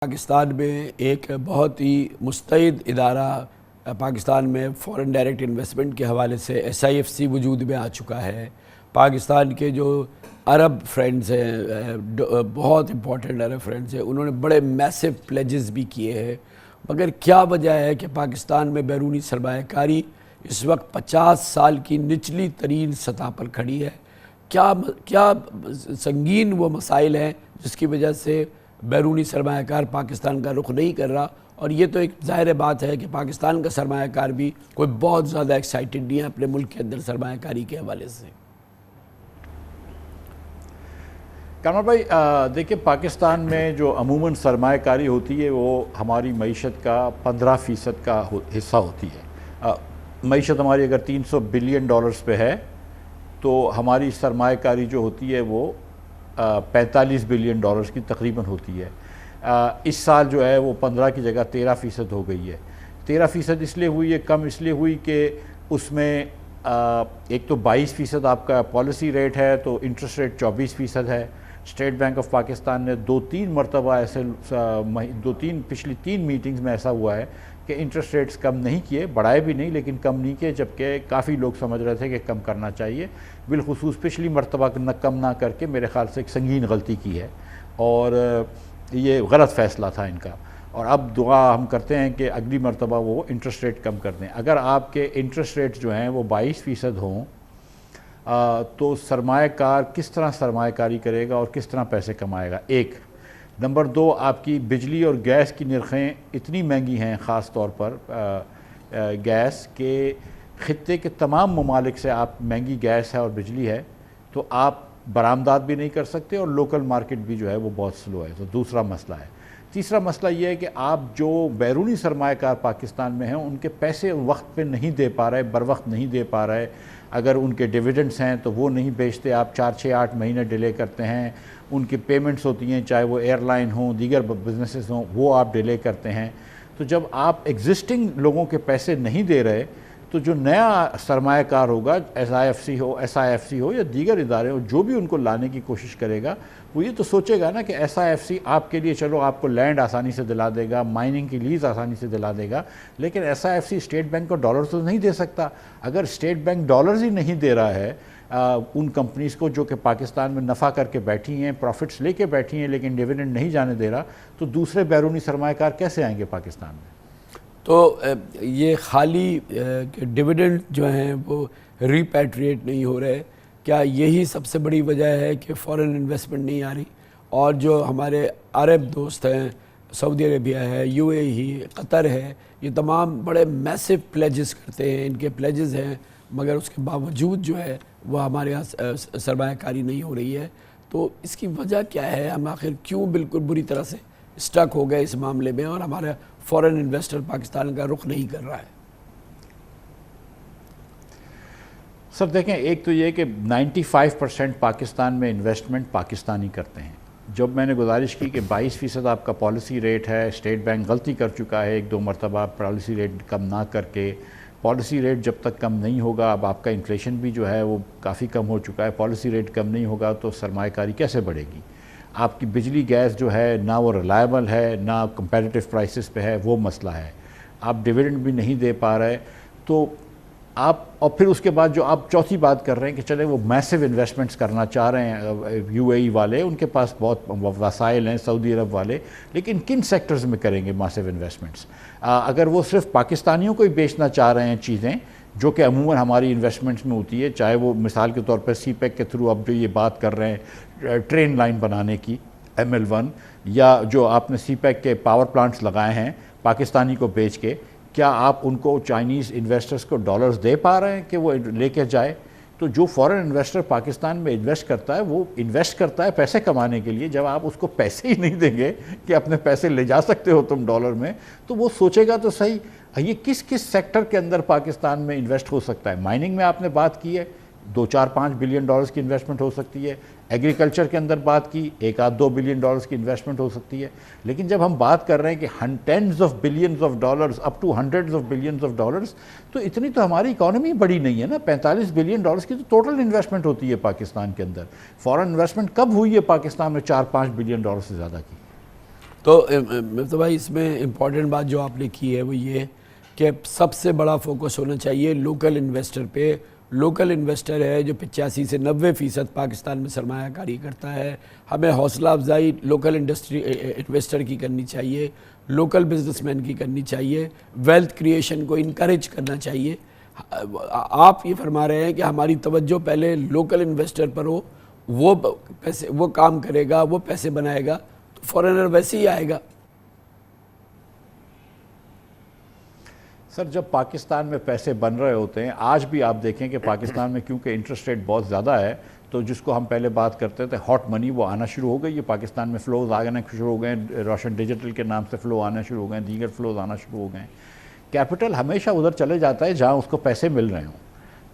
پاکستان میں ایک بہت ہی مستعد ادارہ پاکستان میں فورن ڈائریکٹ انویسٹمنٹ کے حوالے سے SIFC وجود میں آ چکا ہے۔ پاکستان کے جو عرب فرینڈز ہیں، بہت امپورٹنٹ عرب فرینڈز ہیں، انہوں نے بڑے میسو پلیجز بھی کیے ہیں، مگر کیا وجہ ہے کہ پاکستان میں بیرونی سرمایہ کاری اس وقت 50 سال کی نچلی ترین سطح پر کھڑی ہے؟ کیا سنگین وہ مسائل ہیں جس کی وجہ سے بیرونی سرمایہ کار پاکستان کا رخ نہیں کر رہا؟ اور یہ تو ایک ظاہر بات ہے کہ پاکستان کا سرمایہ کار بھی کوئی بہت زیادہ ایکسائٹڈ نہیں ہے اپنے ملک کے اندر سرمایہ کاری کے حوالے سے۔ کامران بھائی، دیکھیں پاکستان میں جو عموماً سرمایہ کاری ہوتی ہے وہ ہماری معیشت کا 15% کا حصہ ہوتی ہے۔ معیشت ہماری اگر $300 بلین پہ ہے تو ہماری سرمایہ کاری جو ہوتی ہے وہ $45 بلین کی تقریباً ہوتی ہے۔ اس سال جو ہے وہ 15 کی جگہ 13% ہو گئی ہے۔ 13% اس لیے ہوئی ہے، کم اس لیے ہوئی کہ اس میں ایک تو 22% آپ کا پالیسی ریٹ ہے، تو انٹرسٹ ریٹ 24% ہے۔ اسٹیٹ بینک آف پاکستان نے 2-3 مرتبہ ایسے پچھلی 3 میٹنگز میں ایسا ہوا ہے کہ انٹرسٹ ریٹس کم نہیں کیے، بڑھائے بھی نہیں لیکن کم نہیں کیے، جبکہ کافی لوگ سمجھ رہے تھے کہ کم کرنا چاہیے۔ بالخصوص پچھلی مرتبہ کم نہ کر کے میرے خیال سے ایک سنگین غلطی کی ہے، اور یہ غلط فیصلہ تھا ان کا، اور اب دعا ہم کرتے ہیں کہ اگلی مرتبہ وہ انٹرسٹ ریٹ کم کر دیں۔ اگر آپ کے انٹرسٹ ریٹ جو ہیں وہ 22% ہوں تو سرمایہ کار کس طرح سرمایہ کاری کرے گا اور کس طرح پیسے کمائے گا؟ ایک نمبر 2، آپ کی بجلی اور گیس کی نرخیں اتنی مہنگی ہیں، خاص طور پر گیس کے خطے کے تمام ممالک سے آپ مہنگی گیس ہے اور بجلی ہے، تو آپ برآمدات بھی نہیں کر سکتے، اور لوکل مارکیٹ بھی جو ہے وہ بہت سلو ہے۔ تو دوسرا مسئلہ ہے۔ تیسرا مسئلہ یہ ہے کہ آپ جو بیرونی سرمایہ کار پاکستان میں ہیں ان کے پیسے وقت پہ نہیں دے پا رہے، بر وقت نہیں دے پا رہے۔ اگر ان کے ڈیویڈنڈس ہیں تو وہ نہیں بیچتے، آپ 4-6-8 مہینے ڈیلے کرتے ہیں۔ ان کی پیمنٹس ہوتی ہیں، چاہے وہ ایئر لائن ہوں، دیگر بزنسز ہوں، وہ آپ ڈیلے کرتے ہیں۔ تو جب آپ ایگزسٹنگ لوگوں کے پیسے نہیں دے رہے تو جو نیا سرمایہ کار ہوگا، SIFC ہو یا دیگر ادارے ہو، جو بھی ان کو لانے کی کوشش کرے گا، وہ یہ تو سوچے گا نا کہ SIFC آپ کے لیے چلو آپ کو لینڈ آسانی سے دلا دے گا، مائننگ کی لیز آسانی سے دلا دے گا، لیکن SIFC اسٹیٹ بینک کو ڈالر تو نہیں دے سکتا۔ اگر اسٹیٹ بینک ڈالرز ہی نہیں دے رہا ہے ان کمپنیز کو جو کہ پاکستان میں نفع کر کے بیٹھی ہیں، پروفٹس لے کے بیٹھی ہیں، لیکن ڈیویڈنڈ نہیں جانے دے رہا، تو دوسرے بیرونی سرمایہ کار کیسے آئیں گے پاکستان میں؟ تو یہ خالی ڈیویڈنڈ جو ہیں وہ ریپیٹریٹ نہیں ہو رہے، کیا یہی سب سے بڑی وجہ ہے کہ فورن انویسٹمنٹ نہیں آ رہی؟ اور جو ہمارے عرب دوست ہیں، سعودی عربیہ ہے، UAE، قطر ہے، یہ تمام بڑے میسو پلیجز کرتے ہیں، ان کے پلیجز ہیں، مگر اس کے باوجود جو ہے وہ ہمارے یہاں سرمایہ کاری نہیں ہو رہی ہے۔ تو اس کی وجہ کیا ہے؟ ہم آخر کیوں بالکل بری طرح سے اسٹک ہو گئے اس معاملے میں، اور ہمارا فورن انویسٹر پاکستان کا رخ نہیں کر رہا ہے؟ سر دیکھیں، ایک تو یہ کہ 95% پاکستان میں انویسٹمنٹ پاکستانی کرتے ہیں۔ جب میں نے گزارش کی کہ 22% آپ کا پالیسی ریٹ ہے، اسٹیٹ بینک غلطی کر چکا ہے 1-2 مرتبہ پالیسی ریٹ کم نہ کر کے۔ پالیسی ریٹ جب تک کم نہیں ہوگا، اب آپ کا انفلیشن بھی جو ہے وہ کافی کم ہو چکا ہے، پالیسی ریٹ کم نہیں ہوگا تو سرمایہ کاری کیسے بڑھے گی؟ آپ کی بجلی گیس جو ہے نہ وہ ریلائبل ہے، نہ کمپیٹیٹو پرائسز پہ ہے، وہ مسئلہ ہے۔ آپ ڈیویڈنڈ بھی نہیں دے پا رہے، تو آپ اور پھر اس کے بعد جو آپ چوتھی بات کر رہے ہیں کہ چلے وہ میسو انویسٹمنٹس کرنا چاہ رہے ہیں UAE والے، ان کے پاس بہت وسائل ہیں، سعودی عرب والے، لیکن کن سیکٹرز میں کریں گے میسو انویسٹمنٹس؟ اگر وہ صرف پاکستانیوں کو ہی بیچنا چاہ رہے ہیں چیزیں جو کہ عموماً ہماری انویسٹمنٹس میں ہوتی ہے، چاہے وہ مثال کے طور پر CPEC کے تھرو اب جو یہ بات کر رہے ہیں ٹرین لائن بنانے کی ML1، یا جو آپ نے CPEC کے پاور پلانٹس لگائے ہیں پاکستانی کو بیچ کے، کیا آپ ان کو چائنیز انویسٹرز کو ڈالرز دے پا رہے ہیں کہ وہ لے کے جائے؟ تو جو فورن انویسٹر پاکستان میں انویسٹ کرتا ہے وہ انویسٹ کرتا ہے پیسے کمانے کے لیے۔ جب آپ اس کو پیسے ہی نہیں دیں گے کہ اپنے پیسے لے جا سکتے ہو تم ڈالر میں، تو وہ سوچے گا تو صحیح یہ کس سیکٹر کے اندر پاکستان میں انویسٹ ہو سکتا ہے۔ مائننگ میں آپ نے بات کی ہے، 2-4-5 بلین ڈالرز کی انویسٹمنٹ ہو سکتی ہے۔ ایگریکلچر کے اندر بات کی، 1-2 بلین ڈالرز کی انویسٹمنٹ ہو سکتی ہے۔ لیکن جب ہم بات کر رہے ہیں کہ tens of billions of dollars up to hundreds of billions of dollars, تو اتنی تو ہماری اکانومی بڑی نہیں ہے نا۔ 45 بلین ڈالرز کی تو ٹوٹل انویسٹمنٹ ہوتی ہے پاکستان کے اندر۔ فورن انویسٹمنٹ کب ہوئی ہے پاکستان میں 4-5 بلین ڈالر سے زیادہ کی؟ تو مفتی بھائی اس میں امپورٹنٹ بات جو آپ نے کی ہے وہ یہ کہ سب سے بڑا فوکس ہونا چاہیے لوکل انویسٹر پہ. لوکل انویسٹر ہے جو 85 سے 90% پاکستان میں سرمایہ کاری کرتا ہے. ہمیں حوصلہ افزائی لوکل انویسٹر کی کرنی چاہیے, لوکل بزنس مین کی کرنی چاہیے, ویلتھ کریشن کو انکریج کرنا چاہیے. آپ یہ فرما رہے ہیں کہ ہماری توجہ پہلے لوکل انویسٹر پر ہو, وہ کام کرے گا, وہ پیسے بنائے گا تو فارنر ویسے ہی آئے گا. سر جب پاکستان میں پیسے بن رہے ہوتے ہیں, آج بھی آپ دیکھیں کہ پاکستان میں کیونکہ انٹرسٹ ریٹ بہت زیادہ ہے, تو جس کو ہم پہلے بات کرتے تھے ہاٹ منی وہ آنا شروع ہو گئی. یہ پاکستان میں فلوز آنا شروع ہو گئے, روشن ڈیجیٹل کے نام سے فلو آنا شروع ہو گئے, دیگر فلوز آنا شروع ہو گئے. کیپٹل ہمیشہ ادھر چلے جاتا ہے جہاں اس کو پیسے مل رہے ہوں.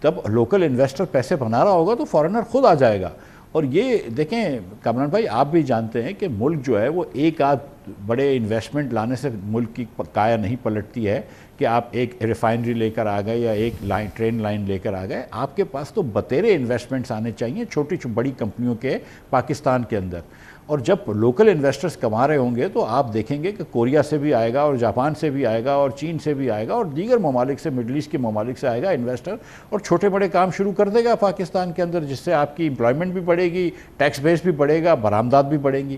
جب لوکل انویسٹر پیسے بنا رہا ہوگا تو فارنر خود آ جائے گا. اور یہ دیکھیں کامران بھائی, آپ بھی جانتے ہیں کہ ملک جو ہے وہ ایک آدھ بڑے انویسٹمنٹ لانے سے ملک کی کایا نہیں پلٹتی ہے کہ آپ ایک ریفائنری لے کر آ گئے یا ایک ٹرین لائن لے کر آ گئے. آپ کے پاس تو بتیرے انویسٹمنٹس آنے چاہیے چھوٹی بڑی کمپنیوں کے پاکستان کے اندر. اور جب لوکل انویسٹرز کما رہے ہوں گے تو آپ دیکھیں گے کہ کوریا سے بھی آئے گا اور جاپان سے بھی آئے گا اور چین سے بھی آئے گا اور دیگر ممالک سے, مڈل ایسٹ کے ممالک سے آئے گا انویسٹر, اور چھوٹے بڑے کام شروع کر دے گا پاکستان کے اندر, جس سے آپ کی امپلائمنٹ بھی بڑھے گی, ٹیکس بیس بھی بڑھے گا, برآمدات بھی بڑھیں گی.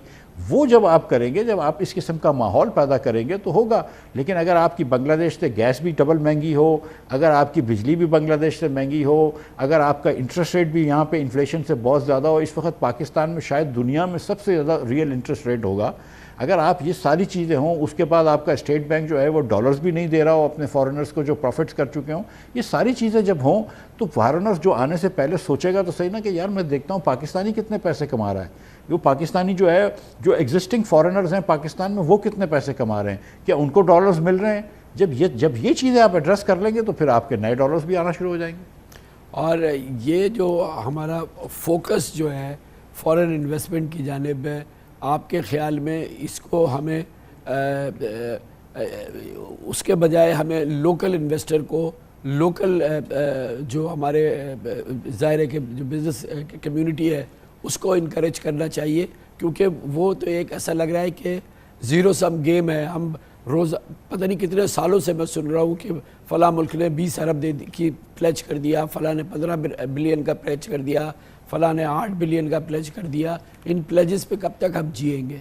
وہ جب آپ کریں گے, جب آپ اس قسم کا ماحول پیدا کریں گے تو ہوگا. لیکن اگر آپ کی بنگلہ دیش سے گیس بھی ڈبل مہنگی ہو, اگر آپ کی بجلی بھی بنگلہ دیش سے مہنگی ہو, اگر آپ کا انٹرسٹ ریٹ بھی یہاں پہ انفلیشن سے بہت زیادہ ہو, اس وقت پاکستان میں شاید دنیا میں سب سے زیادہ ریئل انٹرسٹ ریٹ ہوگا, اگر آپ یہ ساری چیزیں ہوں, اس کے بعد آپ کا اسٹیٹ بینک جو ہے وہ ڈالرز بھی نہیں دے رہا ہو اپنے فارنرز کو جو پروفٹس کر چکے ہوں, یہ ساری چیزیں جب ہوں تو فارنرز جو آنے سے پہلے سوچے گا تو صحیح نا کہ یار میں دیکھتا ہوں پاکستانی کتنے پیسے کما رہا ہے, وہ پاکستانی جو ہے جو ایگزسٹنگ فارنرز ہیں پاکستان میں وہ کتنے پیسے کما رہے ہیں, کیا ان کو ڈالرز مل رہے ہیں. جب یہ چیزیں آپ ایڈریس کر لیں گے تو پھر آپ کے نئے ڈالرز بھی آنا شروع ہو جائیں گے. اور یہ جو ہمارا فوکس جو ہے فارن انویسٹمنٹ کی جانب ہے, آپ کے خیال میں اس کو ہمیں اس کے بجائے ہمیں لوکل انویسٹر کو, لوکل جو ہمارے ظاہر ہے کہ جو بزنس کمیونٹی ہے اس کو انکریج کرنا چاہیے, کیونکہ وہ تو ایک ایسا لگ رہا ہے کہ زیرو سم گیم ہے. ہم روز پتہ نہیں کتنے سالوں سے میں سن رہا ہوں کہ فلاں ملک نے 20 ارب کی پلیج کر دیا, فلاں نے 15 بلین کا پلیج کر دیا, فلاں نے 8 بلین کا پلیج کر دیا. ان پلیجز پہ کب تک ہم جئیں گے؟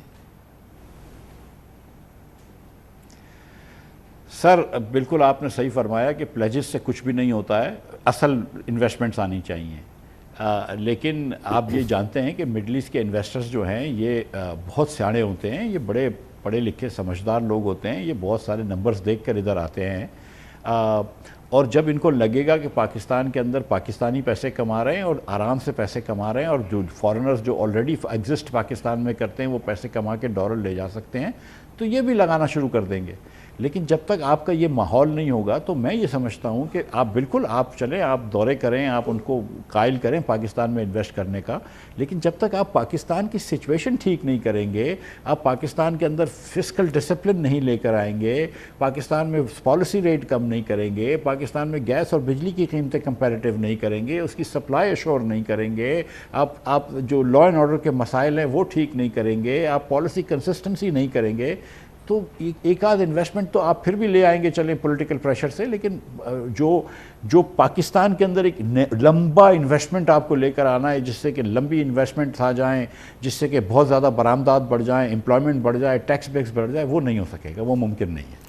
سر بالکل آپ نے صحیح فرمایا کہ پلیجز سے کچھ بھی نہیں ہوتا ہے, اصل انویسٹمنٹس آنی چاہیے. لیکن آپ یہ جانتے ہیں کہ مڈل ایسٹ کے انویسٹرز جو ہیں یہ بہت سیانے ہوتے ہیں, یہ بڑے پڑھے لکھے سمجھدار لوگ ہوتے ہیں, یہ بہت سارے نمبرز دیکھ کر ادھر آتے ہیں. اور جب ان کو لگے گا کہ پاکستان کے اندر پاکستانی پیسے کما رہے ہیں اور آرام سے پیسے کما رہے ہیں, اور جو فارنرز جو آلریڈی ایگزسٹ پاکستان میں کرتے ہیں وہ پیسے کما کے ڈالر لے جا سکتے ہیں, تو یہ بھی لگانا شروع کر دیں گے. لیکن جب تک آپ کا یہ ماحول نہیں ہوگا تو میں یہ سمجھتا ہوں کہ آپ بالکل آپ چلیں, آپ دورے کریں, آپ ان کو قائل کریں پاکستان میں انویسٹ کرنے کا, لیکن جب تک آپ پاکستان کی سچویشن ٹھیک نہیں کریں گے, آپ پاکستان کے اندر فسکل ڈسپلن نہیں لے کر آئیں گے, پاکستان میں پالیسی ریٹ کم نہیں کریں گے, پاکستان میں گیس اور بجلی کی قیمتیں کمپیریٹیو نہیں کریں گے, اس کی سپلائی ایشور نہیں کریں گے, آپ جو لا اینڈ آرڈر کے مسائل ہیں وہ ٹھیک نہیں کریں گے, آپ پالیسی کنسسٹنسی نہیں کریں گے, تو ایک آدھ انویسٹمنٹ تو آپ پھر بھی لے آئیں گے چلیں پولیٹیکل پریشر سے. لیکن جو پاکستان کے اندر ایک لمبا انویسٹمنٹ آپ کو لے کر آنا ہے, جس سے کہ لمبی انویسٹمنٹ آ جائیں, جس سے کہ بہت زیادہ برآمدات بڑھ جائیں, امپلائمنٹ بڑھ جائے, ٹیکس بیس بڑھ جائے, وہ نہیں ہو سکے گا, وہ ممکن نہیں ہے.